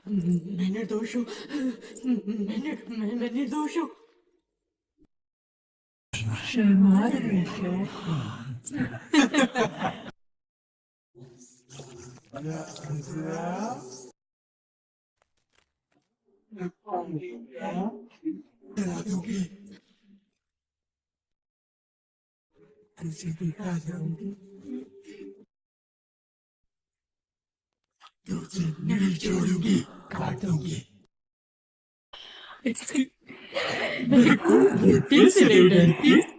मैं निर्दोष हूँ। मैं निर्दोष हूँ। शर्मा रहे हो। तुझे दिखा दूंगी, तुझे नहीं छोड़ूंगी, काटूंगी। मेरे को बुद्धि से नहीं डरती।